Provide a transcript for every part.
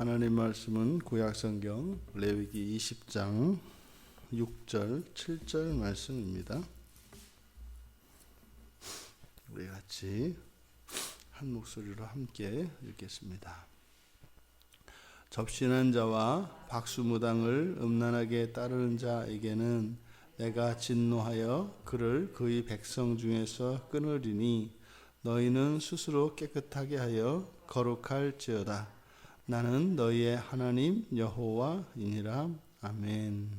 하나님 말씀은 구약성경 레위기 20장 6절 7절 말씀입니다. 우리 같이 한 목소리로 함께 읽겠습니다. 접신한 자와 박수무당을 음란하게 따르는 자에게는 내가 진노하여 그를 그의 백성 중에서 끊으리니 너희는 스스로 깨끗하게 하여 거룩할지어다. 나는 너희의 하나님 여호와이니라. 아멘.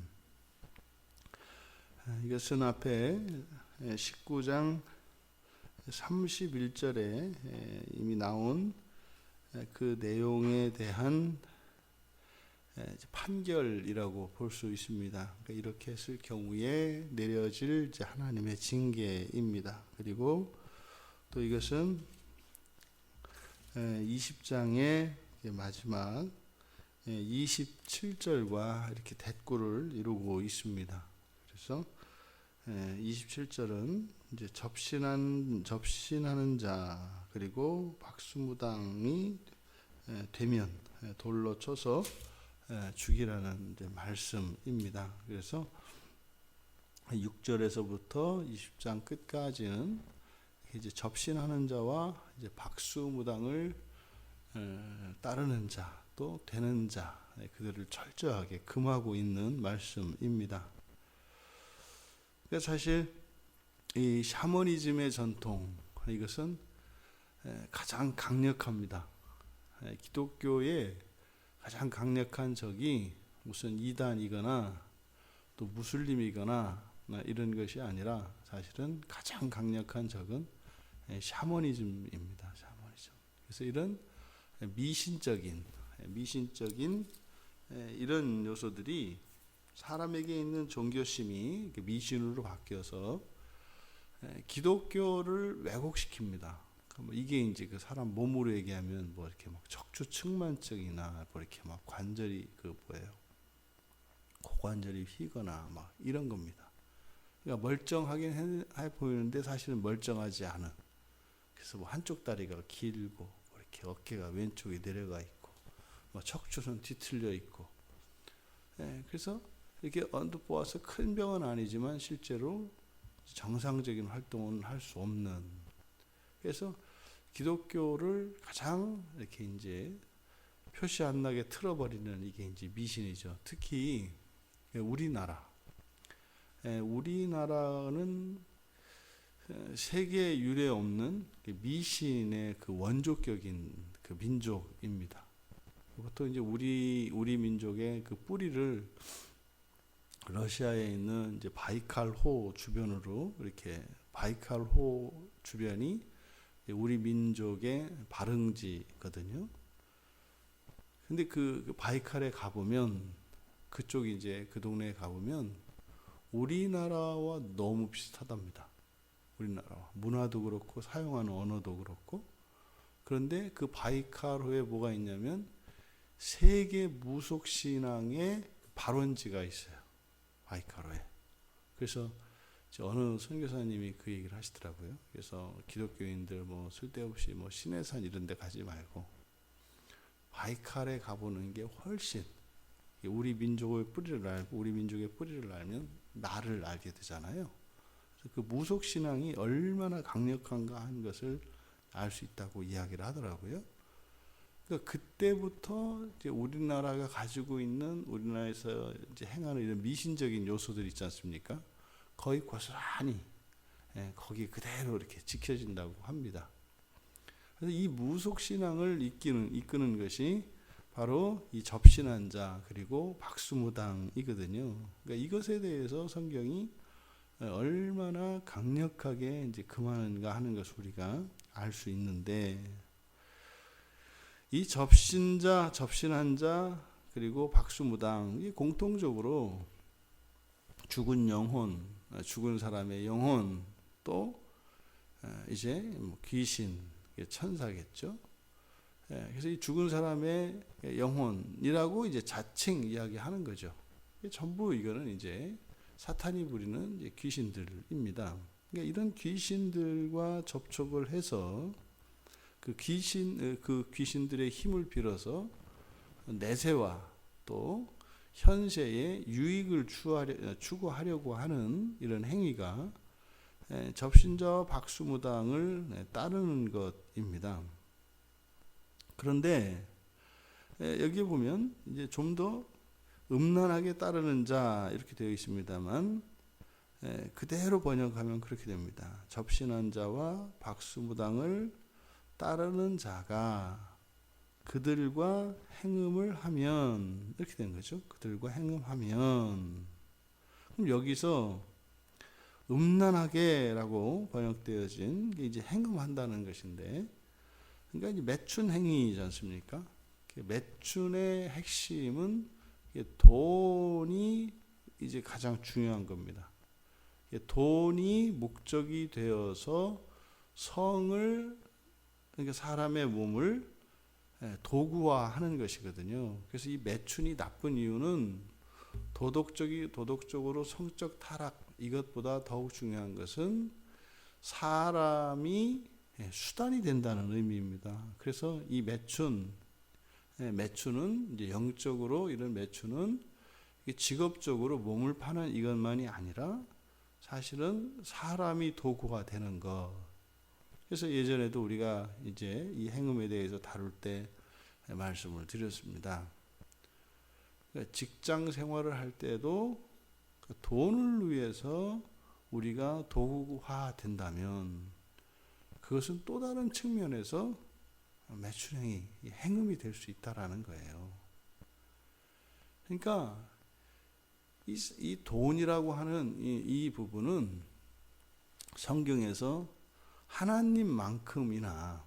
이것은 앞에 19장 31절에 이미 나온 그 내용에 대한 판결이라고 볼 수 있습니다. 그러니까 이렇게 했을 경우에 내려질 하나님의 징계입니다. 그리고 또 이것은 20장의 마지막 27절과 이렇게 대꾸를 이루고 있습니다. 그래서 27절은 이제 접신하는 자 그리고 박수무당이 되면 돌로 쳐서 죽이라는 이제 말씀입니다. 그래서 6절에서부터 20장 끝까지는 이제 접신하는 자와 이제 박수무당을 따르는 자 또 되는 자 그들을 철저하게 금하고 있는 말씀입니다. 그러니까 사실 이 샤머니즘의 전통 이것은 가장 강력합니다. 기독교의 가장 강력한 적이 무슨 이단이거나 또 무슬림이거나 이런 것이 아니라 사실은 가장 강력한 적은 샤머니즘입니다. 샤머니즘. 그래서 이런 미신적인 이런 요소들이 사람에게 있는 종교심이 미신으로 바뀌어서 기독교를 왜곡시킵니다. 이게 이제 그 사람 몸으로 얘기하면 뭐 이렇게 막 척추측만증이나 뭐 이렇게 막 관절이 고관절이 휘거나 막 이런 겁니다. 그러니까 멀쩡하긴 해 보이는데 사실은 멀쩡하지 않은. 그래서 뭐 한쪽 다리가 길고 뭐 이렇게 어깨가 왼쪽에 내려가 있고 뭐 척추는 뒤틀려 있고. 그래서 이렇게 언뜻 보아서 큰 병은 아니지만 실제로 정상적인 활동은 할 수 없는. 그래서 기독교를 가장 이렇게 이제 표시 안 나게 틀어버리는 이게 이제 미신이죠. 특히 우리나라는 세계 유례 없는 미신의 그 원조격인 그 민족입니다. 보통 이제 우리 민족의 그 뿌리를 러시아에 있는 이제 바이칼호 주변으로 이렇게 바이칼호 주변이 우리 민족의 발흥지거든요. 근데 그 바이칼에 가보면 그쪽 이제 그 동네에 가보면 우리나라와 너무 비슷하답니다. 우리나라와 문화도 그렇고 사용하는 언어도 그렇고. 그런데 그 바이칼호에 뭐가 있냐면 세계 무속신앙의 발원지가 있어요. 바이칼호에. 그래서 어느 선교사님이 그 얘기를 하시더라고요. 그래서 기독교인들 뭐 쓸데없이 뭐 신해산 이런 데 가지 말고 바이칼에 가보는 게 훨씬 우리 민족의 뿌리를 알고 우리 민족의 뿌리를 알면 나를 알게 되잖아요. 그래서 그 무속신앙이 얼마나 강력한가 하는 것을 알 수 있다고 이야기를 하더라고요. 그러니까 그때부터 이제 우리나라가 가지고 있는 우리나라에서 이제 행하는 이런 미신적인 요소들 있지 않습니까? 거의 고스란히 거기 그대로 이렇게 지켜진다고 합니다. 그래서 이 무속신앙을 이끄는 것이 바로 이 접신한 자 그리고 박수무당이거든요. 그러니까 이것에 대해서 성경이 얼마나 강력하게 이제 금하는가 하는 것을 우리가 알 수 있는데, 이 접신한 자 그리고 박수무당 이 공통적으로 죽은 영혼, 죽은 사람의 영혼 또 이제 뭐 귀신, 천사겠죠. 그래서 이 죽은 사람의 영혼이라고 이제 자칭 이야기하는 거죠. 전부 이거는 이제 사탄이 부리는 이제 귀신들입니다. 그러니까 이런 귀신들과 접촉을 해서 그 귀신들의 힘을 빌어서 내세와 또 현세의 유익을 추구하려고 하는 이런 행위가 접신자와 박수무당을 따르는 것입니다. 그런데 여기 보면 이제 좀 더 음란하게 따르는 자 이렇게 되어 있습니다만 그대로 번역하면 그렇게 됩니다. 접신한 자와 박수무당을 따르는 자가 그들과 행음을 하면 이렇게 되는 거죠. 그들과 행음하면 그럼 여기서 음란하게라고 번역되어진 게 이제 행음한다는 것인데 그러니까 이제 매춘 행위이지 않습니까? 매춘의 핵심은 돈이 이제 가장 중요한 겁니다. 돈이 목적이 되어서 성을 그러니까 사람의 몸을 도구화하는 것이거든요. 그래서 이 매춘이 나쁜 이유는 도덕적으로 성적 타락 이것보다 더욱 중요한 것은 사람이 수단이 된다는 의미입니다. 그래서 이 매춘은 이제 영적으로 이런 매춘은 직업적으로 몸을 파는 이것만이 아니라 사실은 사람이 도구가 되는 것. 그래서 예전에도 우리가 이제 이 행음에 대해서 다룰 때 말씀을 드렸습니다. 직장 생활을 할 때도 돈을 위해서 우리가 도구화 된다면 그것은 또 다른 측면에서 매춘행위, 행음이 될 수 있다라는 거예요. 그러니까 이 돈이라고 하는 이 부분은 성경에서 하나님만큼이나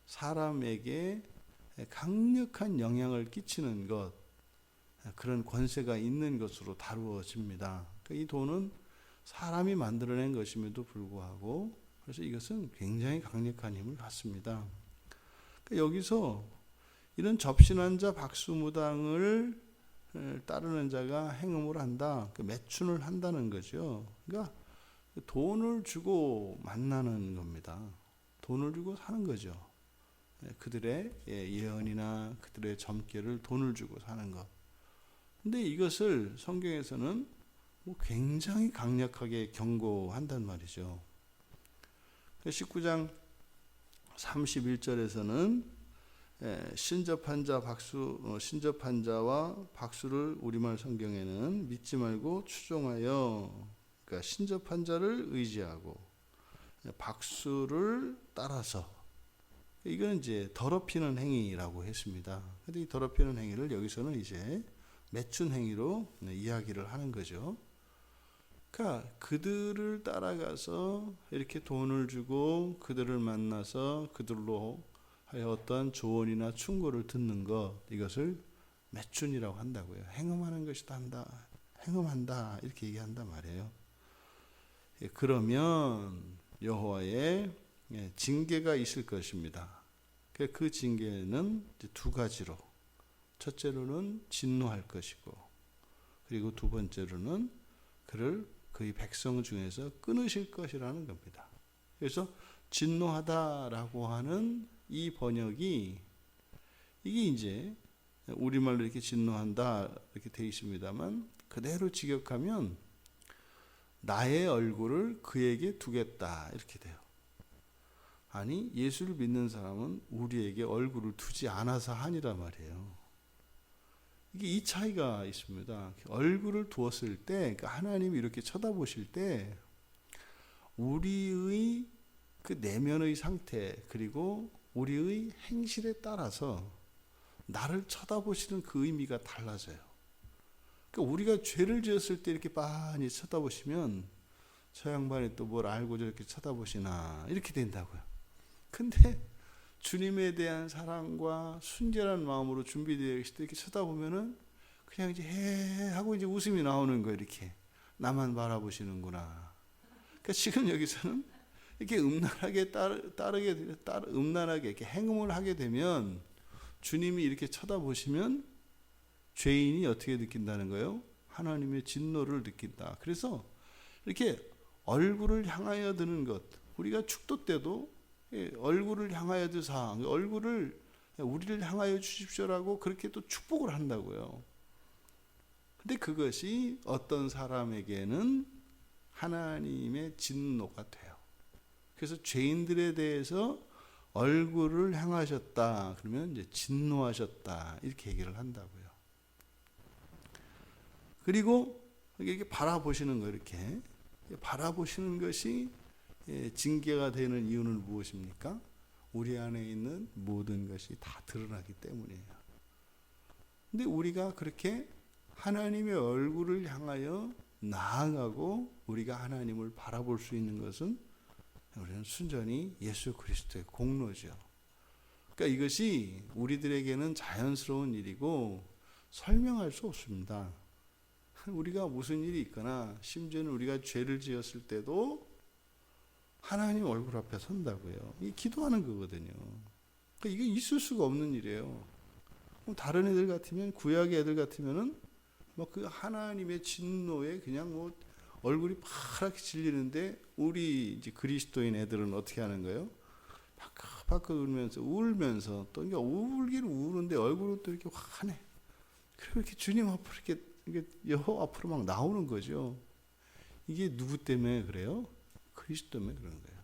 사람에게 강력한 영향을 끼치는 것, 그런 권세가 있는 것으로 다루어집니다. 그러니까 이 돈은 사람이 만들어낸 것임에도 불구하고 그래서 이것은 굉장히 강력한 힘을 갖습니다. 그러니까 여기서 이런 접신한 자 박수무당을 따르는 자가 행음을 한다, 매춘을 한다는 거죠. 그러니까 돈을 주고 만나는 겁니다. 돈을 주고 사는 거죠. 그들의 예언이나 그들의 점괘를 돈을 주고 사는 것. 근데 이것을 성경에서는 굉장히 강력하게 경고한단 말이죠. 19장 31절에서는 신접한 자와 박수를 우리말 성경에는 믿지 말고 추종하여, 그러니까 신접한 자를 의지하고 박수를 따라서, 이거는 이제 더럽히는 행위라고 했습니다. 근데 이 더럽히는 행위를 여기서는 이제 매춘 행위로 이야기를 하는 거죠. 그러니까 그들을 따라가서 이렇게 돈을 주고 그들을 만나서 그들로 하여 어떤 조언이나 충고를 듣는 것, 이것을 매춘이라고 한다고요. 행음하는 것이다 행음한다 이렇게 얘기한단 말이에요. 그러면 여호와의 징계가 있을 것입니다. 그 징계는 두 가지로, 첫째로는 진노할 것이고, 그리고 두 번째로는 그를 그의 백성 중에서 끊으실 것이라는 겁니다. 그래서 진노하다라고 하는 이 번역이, 이게 이제 우리말로 이렇게 진노한다 이렇게 되어 있습니다만 그대로 직역하면 나의 얼굴을 그에게 두겠다 이렇게 돼요. 아니, 예수를 믿는 사람은 우리에게 얼굴을 두지 않아서 하니라 말이에요. 이게 이 차이가 있습니다. 얼굴을 두었을 때, 그러니까 하나님이 이렇게 쳐다보실 때 우리의 그 내면의 상태 그리고 우리의 행실에 따라서 나를 쳐다보시는 그 의미가 달라져요. 그러니까 우리가 죄를 지었을 때 이렇게 빤히 쳐다보시면 저 양반이 또 뭘 알고 저렇게 쳐다보시나 이렇게 된다고요. 근데 주님에 대한 사랑과 순결한 마음으로 준비되어 있을 때 이렇게 쳐다보면은 그냥 이제 해 하고 이제 웃음이 나오는 거예요. 이렇게 나만 바라보시는구나. 그러니까 지금 여기서는 이렇게 음란하게 이렇게 행음을 하게 되면 주님이 이렇게 쳐다보시면 죄인이 어떻게 느낀다는 거예요? 하나님의 진노를 느낀다. 그래서 이렇게 얼굴을 향하여 드는 것, 우리가 축도 때도 얼굴을 향하여 드사, 얼굴을 우리를 향하여 주십시오라고 그렇게 또 축복을 한다고요. 근데 그것이 어떤 사람에게는 하나님의 진노가 돼요. 그래서 죄인들에 대해서 얼굴을 향하셨다 그러면 이제 진노하셨다 이렇게 얘기를 한다고요. 그리고 이렇게 바라보시는 거, 이렇게 바라보시는 것이 징계가 되는 이유는 무엇입니까? 우리 안에 있는 모든 것이 다 드러나기 때문이에요. 근데 우리가 그렇게 하나님의 얼굴을 향하여 나아가고 우리가 하나님을 바라볼 수 있는 것은 우리는 순전히 예수 그리스도의 공로죠. 그러니까 이것이 우리들에게는 자연스러운 일이고 설명할 수 없습니다. 우리가 무슨 일이 있거나 심지어는 우리가 죄를 지었을 때도 하나님 얼굴 앞에 선다고요. 이게 기도하는 거거든요. 그러니까 이게 있을 수가 없는 일이에요. 다른 애들 같으면, 구약의 애들 같으면은 뭐 그 하나님의 진노에 그냥 뭐 얼굴이 파랗게 질리는데, 우리 이제 그리스도인 애들은 어떻게 하는 거예요? 바까바까 울면서 또 그러니까 울기를 우는데 얼굴은 또 이렇게 환해. 그리고 이렇게 주님 앞으로 이렇게 여호와 앞으로 막 나오는 거죠. 이게 누구 때문에 그래요? 그리스도 때문에 그런 거예요.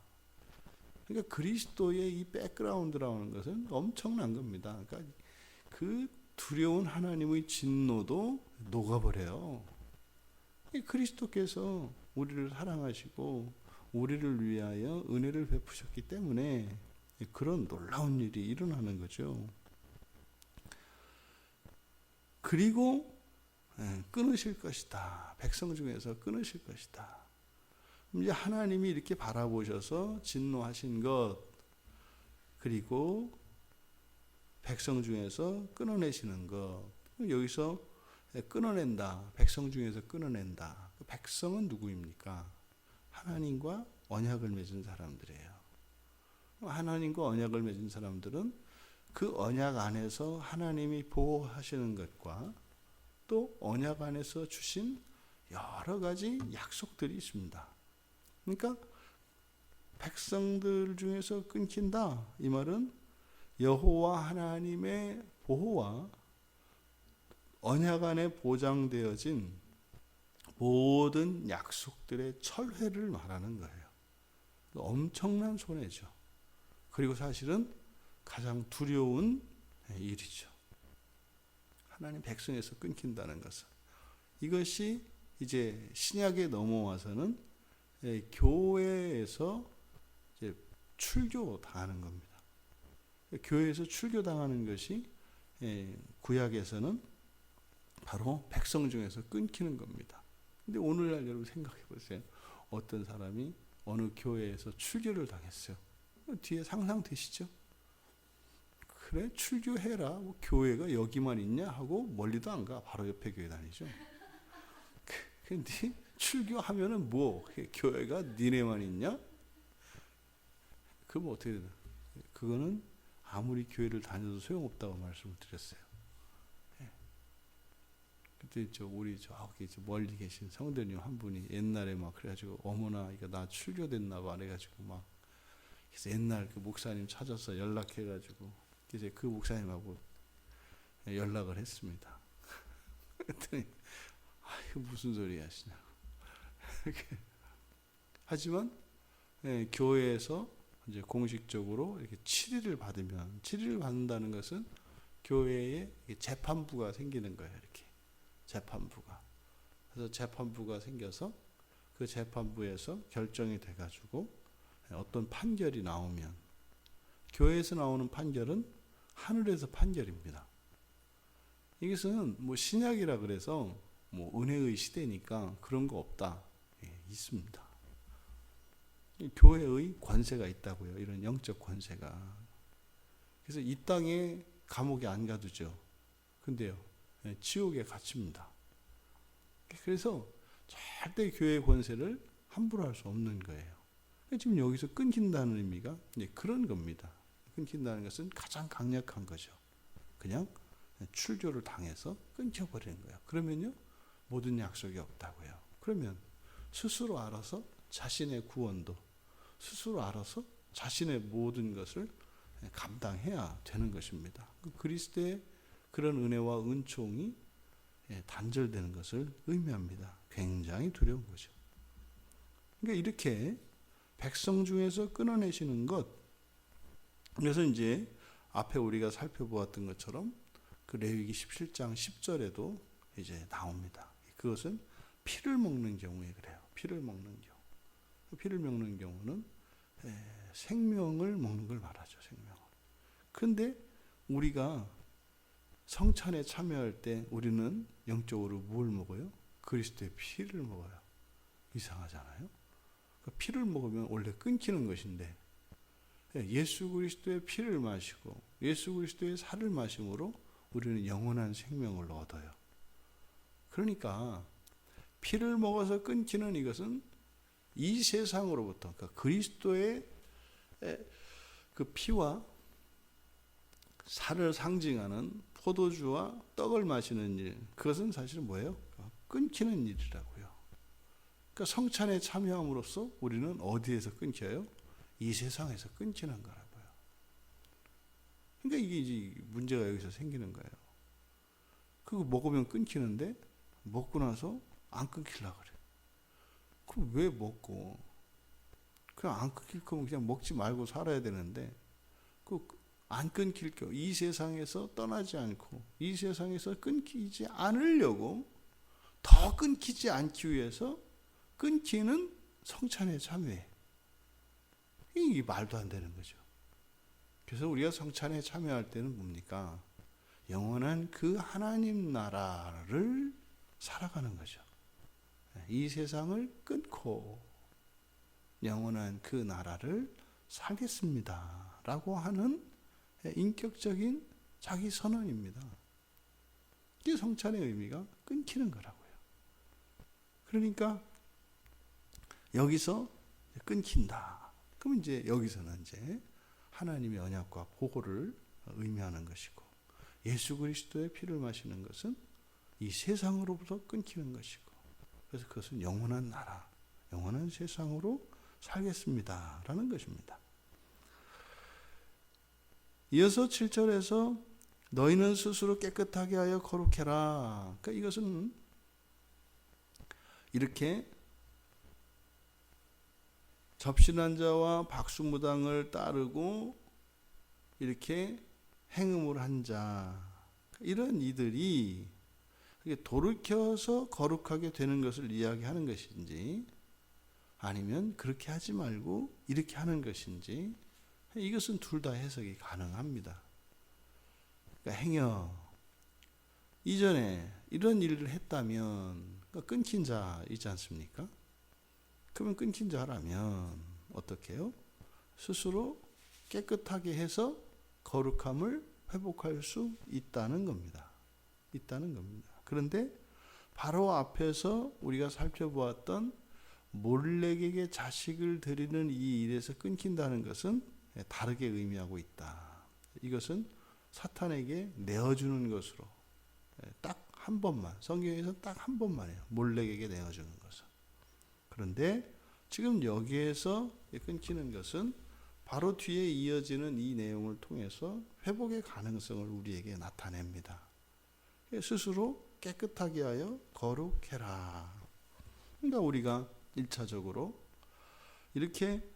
그러니까 그리스도의 이 백그라운드라는 것은 엄청난 겁니다. 그러니까 그 두려운 하나님의 진노도 녹아버려요. 그리스도께서 우리를 사랑하시고 우리를 위하여 은혜를 베푸셨기 때문에 그런 놀라운 일이 일어나는 거죠. 그리고 끊으실 것이다. 백성 중에서 끊으실 것이다. 이제 하나님이 이렇게 바라보셔서 진노하신 것, 그리고 백성 중에서 끊어내시는 것, 여기서 끊어낸다. 백성 중에서 끊어낸다. 백성은 누구입니까? 하나님과 언약을 맺은 사람들이에요. 하나님과 언약을 맺은 사람들은 그 언약 안에서 하나님이 보호하시는 것과 또 언약 안에서 주신 여러 가지 약속들이 있습니다. 그러니까 백성들 중에서 끊긴다. 이 말은 여호와 하나님의 보호와 언약 안에 보장되어진 모든 약속들의 철회를 말하는 거예요. 엄청난 손해죠. 그리고 사실은 가장 두려운 일이죠. 하나님 백성에서 끊긴다는 것은. 이것이 이제 신약에 넘어와서는 교회에서 이제 출교당하는 겁니다. 교회에서 출교당하는 것이 구약에서는 바로 백성 중에서 끊기는 겁니다. 근데 오늘날 여러분 생각해 보세요. 어떤 사람이 어느 교회에서 출교를 당했어요. 뒤에 상상되시죠? 그래, 출교해라. 뭐 교회가 여기만 있냐 하고 멀리도 안 가. 바로 옆에 교회 다니죠. 근데 출교하면은 뭐 교회가 니네만 있냐? 그럼 어떻게 되나? 그거는 아무리 교회를 다녀도 소용없다고 말씀을 드렸어요. 그때 우리 저기 멀리 계신 성도님 한 분이 옛날에 막 그래가지고 어머나 이거 나 출교됐나 봐 그래가지고 막 그래서 옛날 그 목사님 찾아서 연락해가지고 이제 그 목사님하고 연락을 했습니다. 그랬더니 이거 무슨 소리 하시냐. 하지만 교회에서 이제 공식적으로 이렇게 7일을 받으면 7일을 받는다는 것은 교회에 재판부가 생기는 거예요. 이렇게 재판부가. 그래서 재판부가 생겨서 그 재판부에서 결정이 돼가지고 어떤 판결이 나오면 교회에서 나오는 판결은 하늘에서 판결입니다. 이것은 뭐 신약이라 그래서 뭐 은혜의 시대니까 그런 거 없다. 있습니다. 교회의 권세가 있다고요. 이런 영적 권세가. 그래서 이 땅에 감옥에 안 가두죠. 근데요, 지옥에 갇힙니다. 그래서 절대 교회의 권세를 함부로 할 수 없는 거예요. 지금 여기서 끊긴다는 의미가 그런 겁니다. 끊긴다는 것은 가장 강력한 거죠. 그냥 출교를 당해서 끊겨버리는 거예요. 그러면요, 모든 약속이 없다고요. 그러면 스스로 알아서 자신의 구원도 스스로 알아서 자신의 모든 것을 감당해야 되는 것입니다. 그리스도의 그런 은혜와 은총이 단절되는 것을 의미합니다. 굉장히 두려운 거죠. 그러니까 이렇게 백성 중에서 끊어내시는 것, 그래서 이제 앞에 우리가 살펴보았던 것처럼 그 레위기 17장 10절에도 이제 나옵니다. 그것은 피를 먹는 경우에 그래요. 피를 먹는 경우. 피를 먹는 경우는 생명을 먹는 걸 말하죠. 생명을. 근데 우리가 성찬에 참여할 때 우리는 영적으로 뭘 먹어요? 그리스도의 피를 먹어요. 이상하잖아요. 피를 먹으면 원래 끊기는 것인데 예수 그리스도의 피를 마시고 예수 그리스도의 살을 마심으로 우리는 영원한 생명을 얻어요. 그러니까 피를 먹어서 끊기는 이것은 이 세상으로부터, 그러니까 그리스도의 그 피와 살을 상징하는 포도주와 떡을 마시는 일, 그것은 사실 뭐예요? 끊기는 일이라고요. 그러니까 성찬에 참여함으로써 우리는 어디에서 끊겨요? 이 세상에서 끊기는 거라고요. 그러니까 이게 이제 문제가 여기서 생기는 거예요. 그거 먹으면 끊기는데 먹고 나서 안 끊기려고 그래. 그럼 왜 먹고? 그냥 안 끊길 거면 그냥 먹지 말고 살아야 되는데 안 끊길 거, 이 세상에서 떠나지 않고 이 세상에서 끊기지 않으려고 더 끊기지 않기 위해서 끊기는 성찬에 참여해. 이게 말도 안 되는 거죠. 그래서 우리가 성찬에 참여할 때는 뭡니까? 영원한 그 하나님 나라를 살아가는 거죠. 이 세상을 끊고 영원한 그 나라를 살겠습니다 라고 하는 인격적인 자기 선언입니다. 이게 성찬의 의미가 끊기는 거라고요. 그러니까 여기서 끊긴다. 그럼 이제 여기서는 이제 하나님의 언약과 보호를 의미하는 것이고, 예수 그리스도의 피를 마시는 것은 이 세상으로부터 끊기는 것이고, 그래서 그것은 영원한 나라, 영원한 세상으로 살겠습니다 라는 것입니다. 이어서 7절에서 너희는 스스로 깨끗하게 하여 거룩해라. 그러니까 이것은 이렇게 접신한 자와 박수무당을 따르고 이렇게 행음을 한 자, 이런 이들이 돌이켜서 거룩하게 되는 것을 이야기하는 것인지 아니면 그렇게 하지 말고 이렇게 하는 것인지, 이것은 둘 다 해석이 가능합니다. 그러니까 행여 이전에 이런 일을 했다면 끊긴 자이지 않습니까? 그러면 끊긴 자라면 어떻게 해요? 스스로 깨끗하게 해서 거룩함을 회복할 수 있다는 겁니다. 그런데 바로 앞에서 우리가 살펴보았던 몰렉에게 자식을 드리는 이 일에서 끊긴다는 것은 다르게 의미하고 있다. 이것은 사탄에게 내어주는 것으로 딱 한 번만, 성경에서 딱 한 번만 해요. 몰렉에게 내어주는 것은. 그런데 지금 여기에서 끊기는 것은 바로 뒤에 이어지는 이 내용을 통해서 회복의 가능성을 우리에게 나타냅니다. 스스로 깨끗하게 하여 거룩해라. 그러니까 우리가 1차적으로 이렇게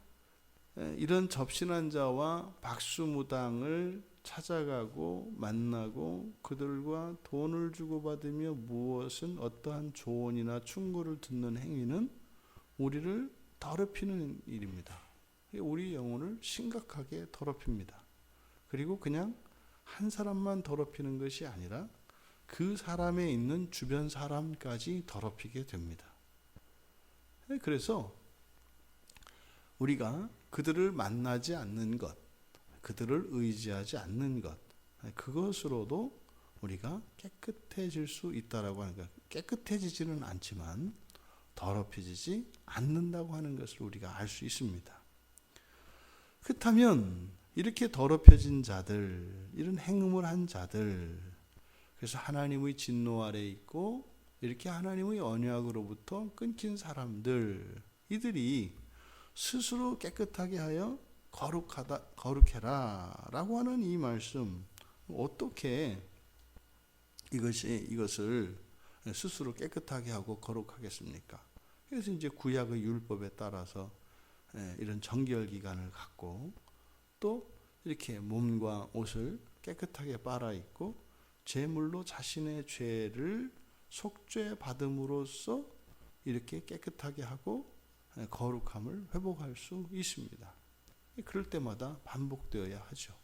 이런 접신한 자와 박수무당을 찾아가고 만나고 그들과 돈을 주고받으며 무엇은 어떠한 조언이나 충고를 듣는 행위는 우리를 더럽히는 일입니다. 우리 영혼을 심각하게 더럽힙니다. 그리고 그냥 한 사람만 더럽히는 것이 아니라 그 사람에 있는 주변 사람까지 더럽히게 됩니다. 그래서 우리가 그들을 만나지 않는 것, 그들을 의지하지 않는 것, 그것으로도 우리가 깨끗해질 수 있다라고 하는 것. 깨끗해지지는 않지만 더럽혀지지 않는다고 하는 것을 우리가 알 수 있습니다. 그렇다면 이렇게 더럽혀진 자들, 이런 행음을 한 자들, 그래서 하나님의 진노 아래 있고 이렇게 하나님의 언약으로부터 끊긴 사람들, 이들이 스스로 깨끗하게 하여 거룩해라라고 하는 이 말씀, 어떻게 이것을 스스로 깨끗하게 하고 거룩하겠습니까? 그래서 이제 구약의 율법에 따라서 이런 정결 기간을 갖고 또 이렇게 몸과 옷을 깨끗하게 빨아 입고 제물로 자신의 죄를 속죄 받음으로써 이렇게 깨끗하게 하고 거룩함을 회복할 수 있습니다. 그럴 때마다 반복되어야 하죠.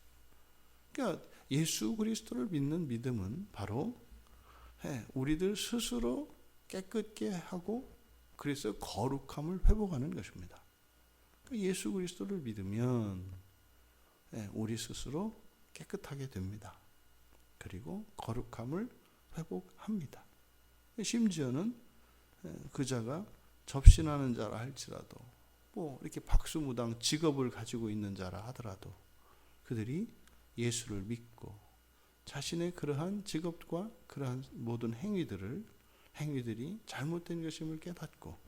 그러니까 예수 그리스도를 믿는 믿음은 바로 우리들 스스로 깨끗게 하고 그래서 거룩함을 회복하는 것입니다. 그러니까 예수 그리스도를 믿으면 우리 스스로 깨끗하게 됩니다. 그리고 거룩함을 회복합니다. 심지어는 그자가 접신하는 자라 할지라도 뭐 이렇게 박수무당 직업을 가지고 있는 자라 하더라도 그들이 예수를 믿고 자신의 그러한 직업과 그러한 모든 행위들이 잘못된 것임을 깨닫고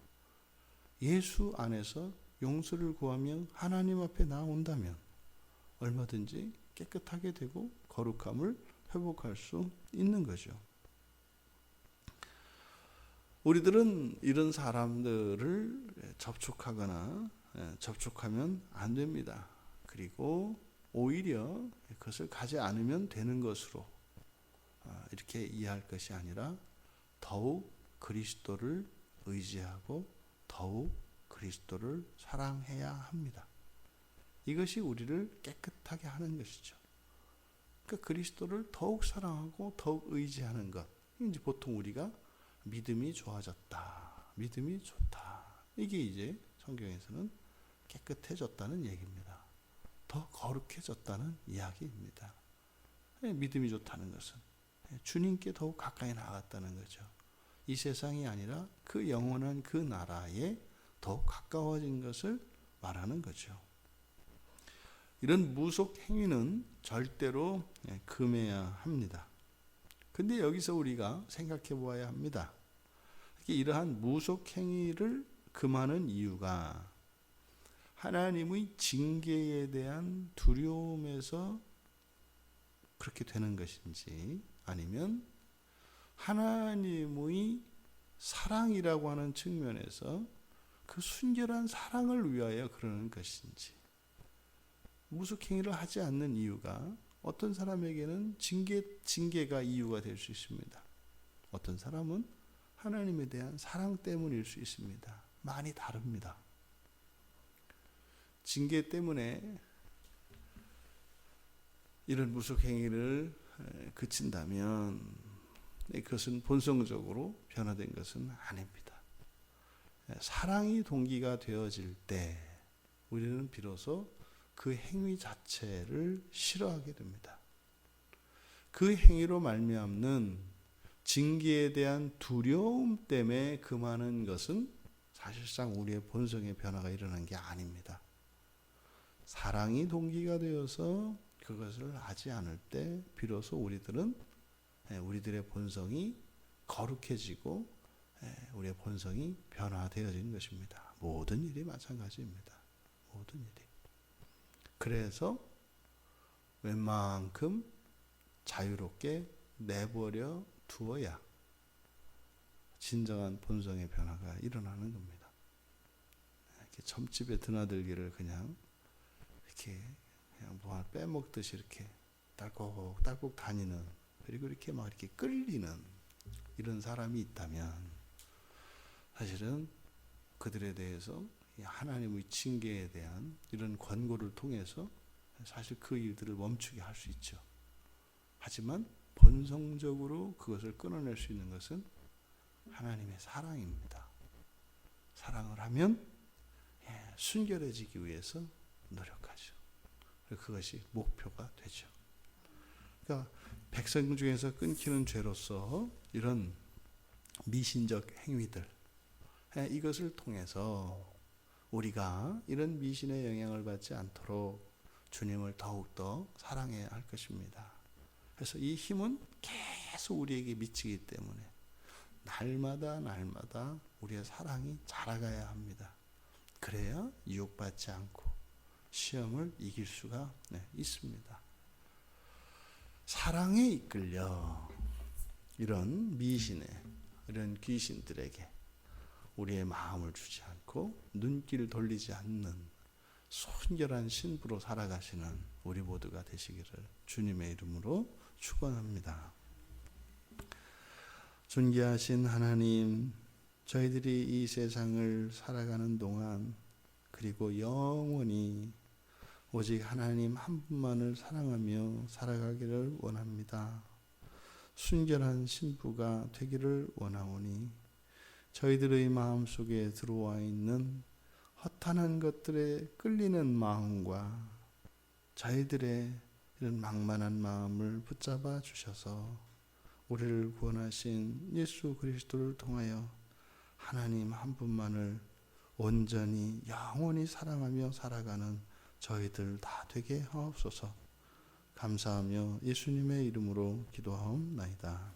예수 안에서 용서를 구하며 하나님 앞에 나온다면 얼마든지 깨끗하게 되고 거룩함을 회복할 수 있는 거죠. 우리들은 이런 사람들을 접촉하면 안 됩니다. 그리고 오히려 그것을 가지 않으면 되는 것으로 이렇게 이해할 것이 아니라 더욱 그리스도를 의지하고 더욱 그리스도를 사랑해야 합니다. 이것이 우리를 깨끗하게 하는 것이죠. 그러니까 그리스도를 더욱 사랑하고 더욱 의지하는 것. 이제 보통 우리가 믿음이 좋아졌다, 믿음이 좋다. 이게 이제 성경에서는 깨끗해졌다는 얘기입니다. 더 거룩해졌다는 이야기입니다. 믿음이 좋다는 것은 주님께 더욱 가까이 나아갔다는 거죠. 이 세상이 아니라 그 영원한 그 나라에 더욱 가까워진 것을 말하는 거죠. 이런 무속 행위는 절대로 금해야 합니다. 근데 여기서 우리가 생각해 보아야 합니다. 이러한 무속 행위를 금하는 이유가 하나님의 징계에 대한 두려움에서 그렇게 되는 것인지 아니면 하나님의 사랑이라고 하는 측면에서 그 순결한 사랑을 위하여 그러는 것인지 무속행위를 하지 않는 이유가 어떤 사람에게는 징계가 이유가 될 수 있습니다. 어떤 사람은 하나님에 대한 사랑 때문일 수 있습니다. 많이 다릅니다. 징계 때문에 이런 무속행위를 그친다면 그것은 본성적으로 변화된 것은 아닙니다. 사랑이 동기가 되어질 때 우리는 비로소 그 행위 자체를 싫어하게 됩니다. 그 행위로 말미암는 징계에 대한 두려움 때문에 금하는 것은 사실상 우리의 본성의 변화가 일어난 게 아닙니다. 사랑이 동기가 되어서 그것을 하지 않을 때 비로소 우리들의 본성이 거룩해지고 우리의 본성이 변화되어진 것입니다. 모든 일이 마찬가지입니다. 모든 일이. 그래서 웬만큼 자유롭게 내버려 두어야 진정한 본성의 변화가 일어나는 겁니다. 이렇게 점집에 드나들기를 그냥 뭐 빼먹듯이 이렇게 딸꾹딸꾹 다니는, 그리고 이렇게 막 이렇게 끌리는 이런 사람이 있다면 사실은 그들에 대해서 하나님의 징계에 대한 이런 권고를 통해서 사실 그 일들을 멈추게 할 수 있죠. 하지만 본성적으로 그것을 끊어낼 수 있는 것은 하나님의 사랑입니다. 사랑을 하면 순결해지기 위해서 노력하죠. 그것이 목표가 되죠. 그러니까 백성 중에서 끊기는 죄로서 이런 미신적 행위들, 이것을 통해서 우리가 이런 미신의 영향을 받지 않도록 주님을 더욱더 사랑해야 할 것입니다. 그래서 이 힘은 계속 우리에게 미치기 때문에 날마다 우리의 사랑이 자라가야 합니다. 그래야 유혹받지 않고 시험을 이길 수가 있습니다. 사랑에 이끌려 이런 미신에 이런 귀신들에게 우리의 마음을 주지 않고 눈길 돌리지 않는 순결한 신부로 살아가시는 우리 모두가 되시기를 주님의 이름으로 축원합니다. 존귀하신 하나님, 저희들이 이 세상을 살아가는 동안 그리고 영원히 오직 하나님 한 분만을 사랑하며 살아가기를 원합니다. 순결한 신부가 되기를 원하오니 저희들의 마음속에 들어와 있는 허탄한 것들에 끌리는 마음과 저희들의 이런 망만한 마음을 붙잡아 주셔서 우리를 구원하신 예수 그리스도를 통하여 하나님 한 분만을 온전히 영원히 사랑하며 살아가는 저희들 다 되게 하옵소서. 감사하며 예수님의 이름으로 기도하옵나이다.